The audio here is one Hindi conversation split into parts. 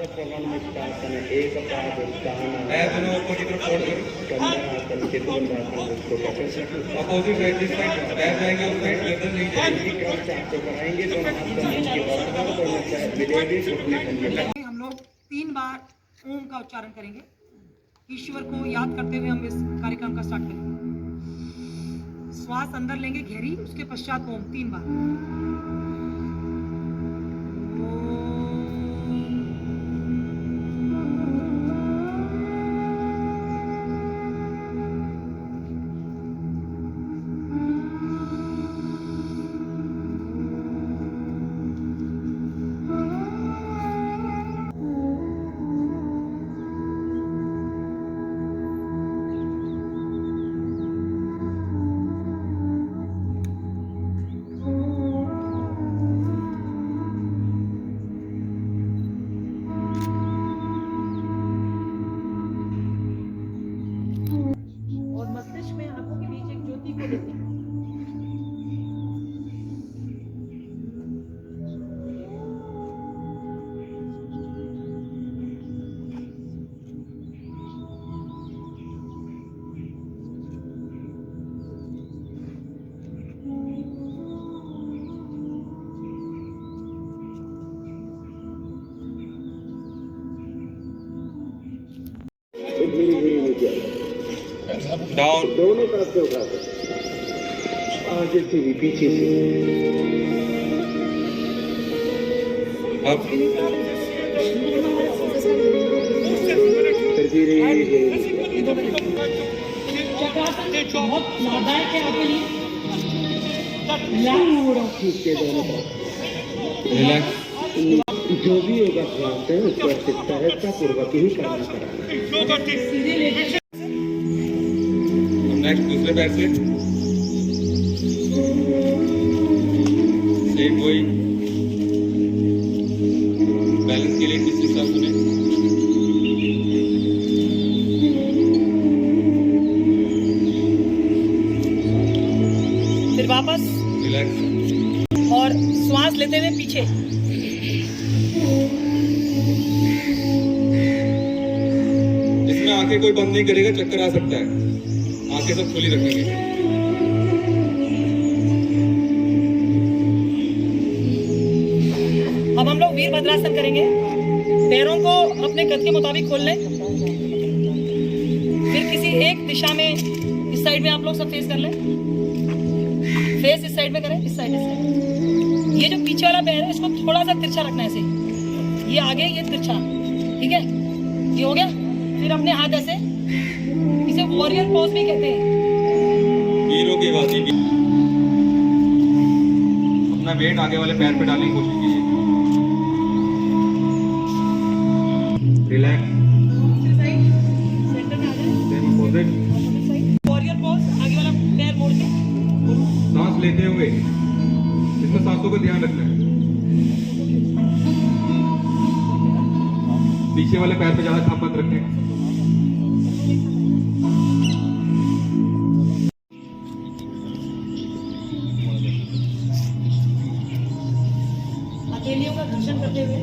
मैं दोनों ऊपर की तरफ फोल्ड करूं, अपोजिट साइड दिस साइड पैर जाएंगे उस साइड, गर्दन नहीं जाएगी। हम लोग 3 बार ओम का उच्चारण करेंगे। ईश्वर को याद करते हुए हम इस कार्यक्रम का स्टार्ट करेंगे। श्वास अंदर लेंगे गहरी, उसके पश्चात ओम 3 बार। डाउन, दोनों तरफ से उठा सकते, आगे से भी पीछे से। अब बहुत लाभदायक है आपके लिए। रिलैक्स, जो भी योगा अभ्यास है उसको सहजता पूर्वक ही करना कराना। नेक्स्ट दूसरे पैर से सेम वही बैलेंस के लिए किसी हिसाब से फिर वापस रिलैक्स और श्वास लेते हुए पीछे। इसमें आंखें कोई बंद नहीं करेगा, चक्कर आ सकता है, आंखें सब खुली रखेंगे। अब हम लोग वीरभद्रासन करेंगे। पैरों को अपने कद के मुताबिक खोल लें। फिर किसी एक दिशा में इस साइड में आप लोग सब फेस कर लें। फेस इस साइड में करें, इस साइड, इस साइड। ये जो पीछे वाला पैर है इसको थोड़ा सा तिरछा रखना है ऐसे, ये आगे ये तिरछा, ठीक है, ये हो गया। फिर अपने हाथ ऐसे, इसे वॉरियर पोज भी कहते हैं। वीरों की बात ही अपना वेट आगे वाले पैर पे डालने की कोशिश कीजिए। रिलैक्स, सेंटर में आ जाए, सेम अपोजिट, वॉरियर पोज, आगे वाला पैर मोड़ के। सांस लेते हुए इसमें सांसों का ध्यान रखना है। पीछे वाले पैर पे ज्यादा थम मत रखें। हथेलियों का घर्षण करते हुए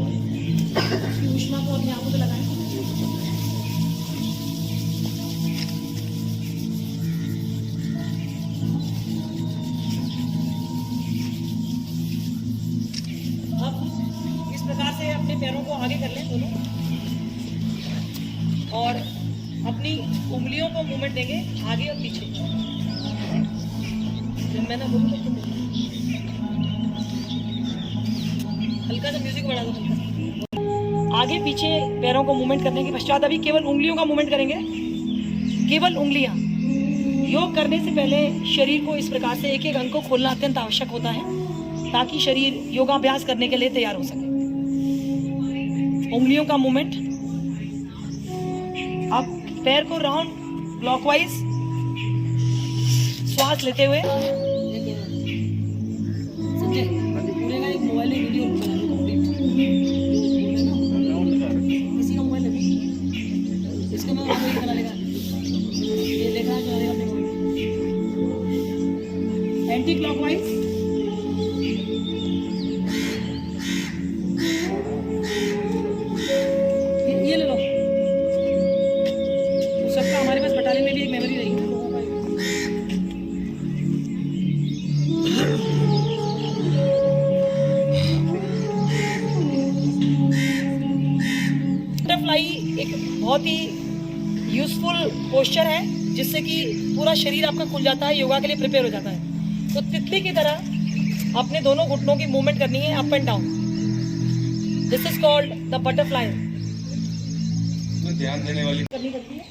उसकी ऊष्मा को अपनी आंखों पे लगाएं। अब इस प्रकार से अपने पैरों को आगे कर लें दोनों, और अपनी उंगलियों को मूवमेंट देंगे आगे और पीछे। जब मैं ना बोलूं तो तुम बोलना। हल्का सा म्यूजिक बढ़ा दो, हल्का सा। आगे पीछे पैरों को मूवमेंट करने के पश्चात अभी केवल उंगलियों का मूवमेंट करेंगे, केवल उंगलियां। योग करने से पहले शरीर को इस प्रकार से एक एक अंग को खोलना अत्यंत आवश्यक होता है, ताकि शरीर योगाभ्यास करने के लिए तैयार हो सके। उंगलियों का मूवमेंट। अब पैर को राउंड क्लॉकवाइज श्वास लेते हुए, मोबाइल वीडियो किसी का मोबाइल लगे, इसका मैं वही बना लेगा, ये देखा एंटी क्लॉकवाइज। बटरफ्लाई एक बहुत ही यूजफुल पोस्चर है जिससे कि पूरा शरीर आपका खुल जाता है, योगा के लिए प्रिपेयर हो जाता है। तो तितली की तरह अपने दोनों घुटनों की मूवमेंट करनी है up and down. This is called the butterfly. ध्यान देने वाली करनी पड़ती है।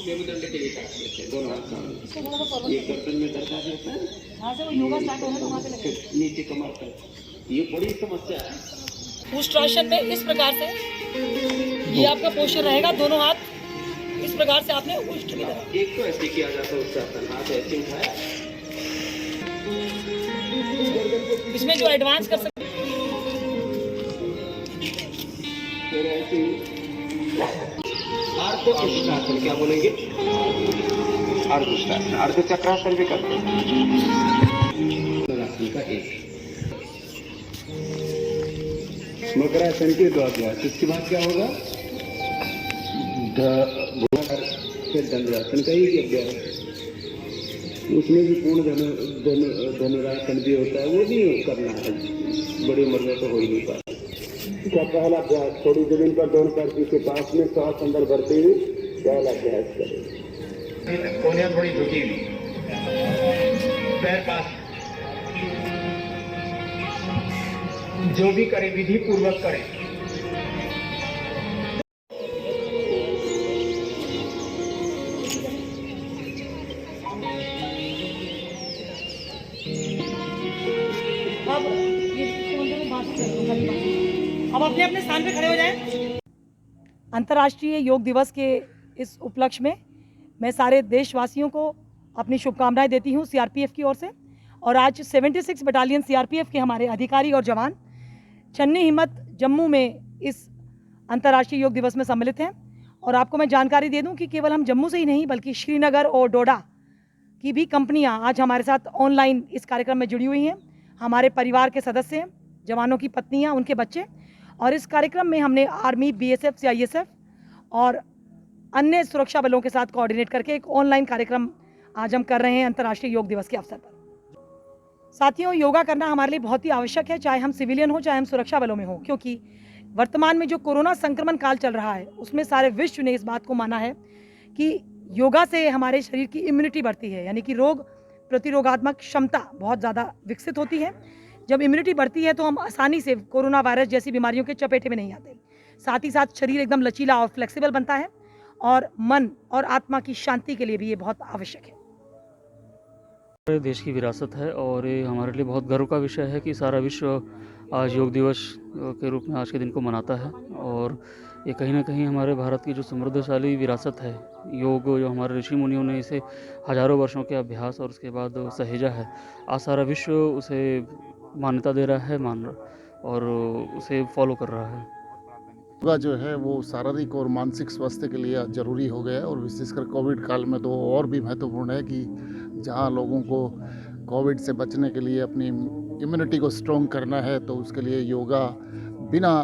मेरुदंड के लिए काट लेते हैं दोनों हाथ सामने। इसको थोड़ा सा फॉरवर्ड ये गर्दन में दर्द आ जाता है, वहाँ से वो योगा स्टार्ट हो रहा है तो वहाँ पे लगे। फिर नीचे कमर तक। ये बड़ी समस्या है। उष्ट्रासन में इस प्रकार से ये आपका पोस्चर रहेगा, दोनों हाथ इस प्रकार से आपने उष्ट की तरह। एक तो ऐसे किया जाता है उत्तरासन, हाथ ऐसे उठाया, इसमें जो एडवांस कर सकते फिर ऐसे अर्ध उष्ट्रासन, क्या बोलेंगे? अर्ध उष्ट्रासन, अर्ध चक्रासन भी करते हैं। का एक मकरासन के दो अभ्यास। इसके बाद क्या होगा? फिर दंडासन का एक अभ्यास। उसमें भी पूर्ण धनुरासन भी होता है, वो नहीं करना है, बड़ी उम्र में तो हो ही नहीं पाता। क्या पहला अभ्यास? थोड़ी जमीन पर दोनों पैर के पास में सांस अंदर भरते हुए पहला अभ्यास करें। कोनियां थोड़ी झुकी हुई, पैर पास, जो भी करे विधि पूर्वक करें। अब अपने अपने स्थान पे खड़े हो जाएं। अंतर्राष्ट्रीय योग दिवस के इस उपलक्ष्य में मैं सारे देशवासियों को अपनी शुभकामनाएं देती हूं सीआरपीएफ की ओर से। और आज 76 बटालियन सीआरपीएफ के हमारे अधिकारी और जवान चन्नी हिम्मत जम्मू में इस अंतर्राष्ट्रीय योग दिवस में सम्मिलित हैं। और आपको मैं जानकारी दे दूं कि केवल हम जम्मू से ही नहीं बल्कि श्रीनगर और डोडा की भी कंपनियां आज हमारे साथ ऑनलाइन इस कार्यक्रम में जुड़ी हुई हैं। हमारे परिवार के सदस्य हैं, जवानों की पत्नियां, उनके बच्चे। और इस कार्यक्रम में हमने आर्मी, बीएसएफ, सीआईएसएफ और अन्य सुरक्षा बलों के साथ कोऑर्डिनेट करके एक ऑनलाइन कार्यक्रम आज हम कर रहे हैं अंतर्राष्ट्रीय योग दिवस के अवसर पर। साथियों, योगा करना हमारे लिए बहुत ही आवश्यक है, चाहे हम सिविलियन हो चाहे हम सुरक्षा बलों में हो, क्योंकि वर्तमान में जो कोरोना संक्रमण काल चल रहा है उसमें सारे विश्व ने इस बात को माना है कि योगा से हमारे शरीर की इम्यूनिटी बढ़ती है, यानी कि रोग प्रतिरोगात्मक क्षमता बहुत ज़्यादा विकसित होती है। जब इम्यूनिटी बढ़ती है तो हम आसानी से कोरोना वायरस जैसी बीमारियों के चपेटे में नहीं आते। साथ ही साथ शरीर एकदम लचीला और फ्लेक्सिबल बनता है और मन और आत्मा की शांति के लिए भी ये बहुत आवश्यक है। हमारे देश की विरासत है और ये हमारे लिए बहुत गर्व का विषय है कि सारा विश्व आज योग दिवस के रूप में आज के दिन को मनाता है। और ये कहीं ना कहीं हमारे भारत की जो समृद्धशाली विरासत है, योग जो हमारे ऋषि मुनियों ने इसे हजारों वर्षों के अभ्यास और उसके बाद सहेजा है, आज सारा विश्व उसे मान्यता दे रहा है, और उसे फॉलो कर रहा है। योगा जो है वो शारीरिक और मानसिक स्वास्थ्य के लिए ज़रूरी हो गया है, और विशेषकर कोविड काल में तो और भी महत्वपूर्ण है कि जहां लोगों को कोविड से बचने के लिए अपनी इम्यूनिटी को स्ट्रॉन्ग करना है, तो उसके लिए योगा बिना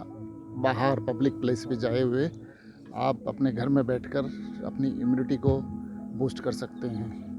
बाहर पब्लिक प्लेस पे जाए हुए आप अपने घर में बैठकर अपनी इम्यूनिटी को बूस्ट कर सकते हैं।